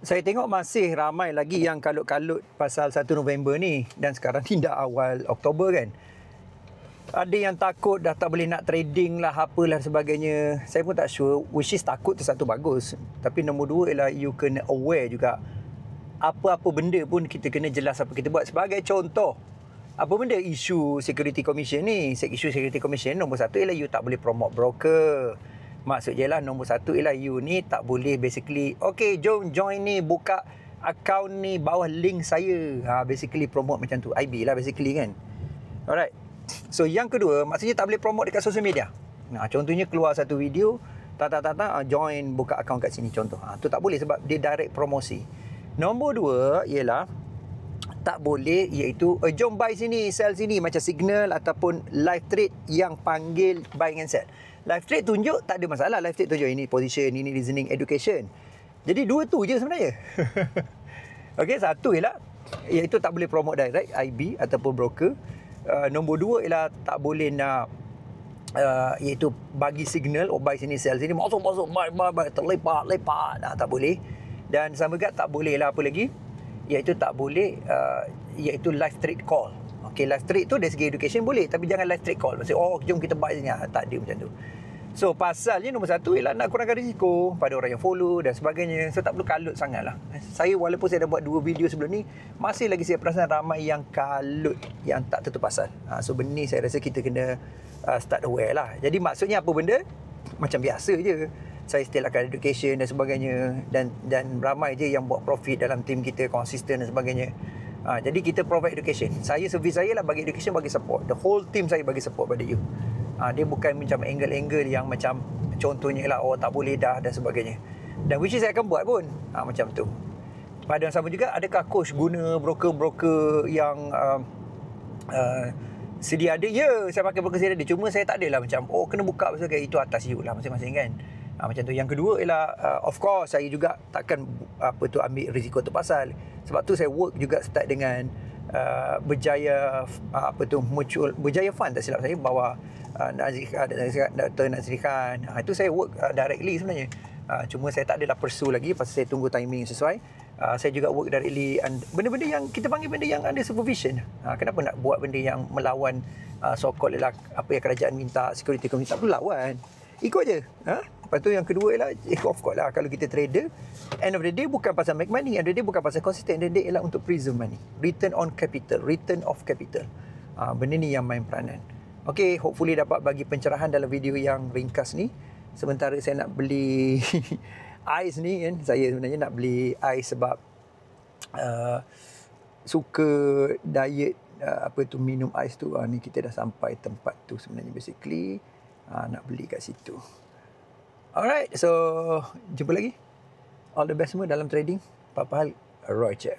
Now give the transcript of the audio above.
Saya tengok masih ramai lagi yang kalut-kalut pasal 1 November ni, dan sekarang ni dah awal Oktober kan. Ada yang takut dah tak boleh nak trading lah, apalah sebagainya. Saya pun tak sure, which is takut tu satu bagus. Tapi nombor dua ialah you kena aware juga. Apa-apa benda pun kita kena jelas apa kita buat. Sebagai contoh, apa benda isu Security Commission ni? Isu Security Commission nombor satu ialah you tak boleh promote broker. Maksud je lah nombor satu ialah you ni tak boleh basically, okay jom join ni, buka account ni, bawah link saya. Basically promote macam tu. IB lah basically kan. Alright. So yang kedua, maksudnya tak boleh promote dekat social media. Contohnya keluar satu video, join buka account kat sini contoh. Tu tak boleh sebab dia direct promosi. Nombor dua ialah tak boleh iaitu jom buy sini, sell sini macam Signal ataupun live trade yang panggil buy and sell. Live trade tunjuk tak ada masalah, live trade tunjuk ini position, ini reasoning, education. Jadi dua tu je sebenarnya. Okey, satu ialah iaitu tak boleh promote direct IB ataupun broker. Nombor dua ialah tak boleh nak iaitu bagi signal buy sini sell sini, masuk buy terlepak tak boleh. Dan sama juga tak boleh lah apa lagi, iaitu tak boleh iaitu live trade call. Okey, live trade tu dari segi education boleh, tapi jangan live trade call. Maksudnya jom kita buy sini, tak ada macam tu. So pasalnya nombor satu ialah nak kurangkan risiko pada orang yang follow dan sebagainya. So tak perlu kalut sangat lah. Saya walaupun saya dah buat 2 video sebelum ni, masih lagi saya perasan ramai yang kalut, yang tak tentu pasal. So benda ni saya rasa kita kena start aware lah. Jadi maksudnya apa benda? Macam biasa je. Saya still akan education dan sebagainya, dan ramai je yang buat profit dalam team kita, konsisten dan sebagainya. Jadi kita provide education. Servis saya lah bagi education, bagi support. The whole team saya bagi support pada you. Dia bukan macam angle-angle yang macam contohnya lah tak boleh dah dan sebagainya. Dan which is saya akan buat pun macam tu. Pada yang sama juga, adakah coach guna broker-broker yang sedia ada? Ya, saya pakai broker sedia ada. Cuma saya tak adalah macam kena buka pasal itu atas you lah masing-masing kan. Macam tu. Yang kedua ialah of course saya juga takkan ambil risiko tu pasal. Sebab tu saya work juga start dengan Berjaya mutual Berjaya Fund tak silap saya, bawa Dr. Nazri Khan. Itu saya work directly sebenarnya. Cuma saya tak adalah pursue lagi pasal saya tunggu timing sesuai. Saya juga work directly, benda-benda yang kita panggil benda yang ada supervision. Kenapa nak buat benda yang melawan so-called ialah apa yang kerajaan minta, security committee, tak perlu lawan. Ikut je. Lepas tu yang kedua ialah of course lah, kalau kita trader, end of the day bukan pasal make money, end of the day bukan pasal consistent, end of the day ialah untuk preserve money, return on capital, return of capital. Benda ni yang main peranan. Okay, hopefully dapat bagi pencerahan dalam video yang ringkas ni. Sementara saya nak beli ais ni kan, saya sebenarnya nak beli ais sebab suka diet minum ais tu. Ni kita dah sampai tempat tu sebenarnya basically. Nak beli kat situ. Alright, so jumpa lagi. All the best semua dalam trading. Apa hal, Roger.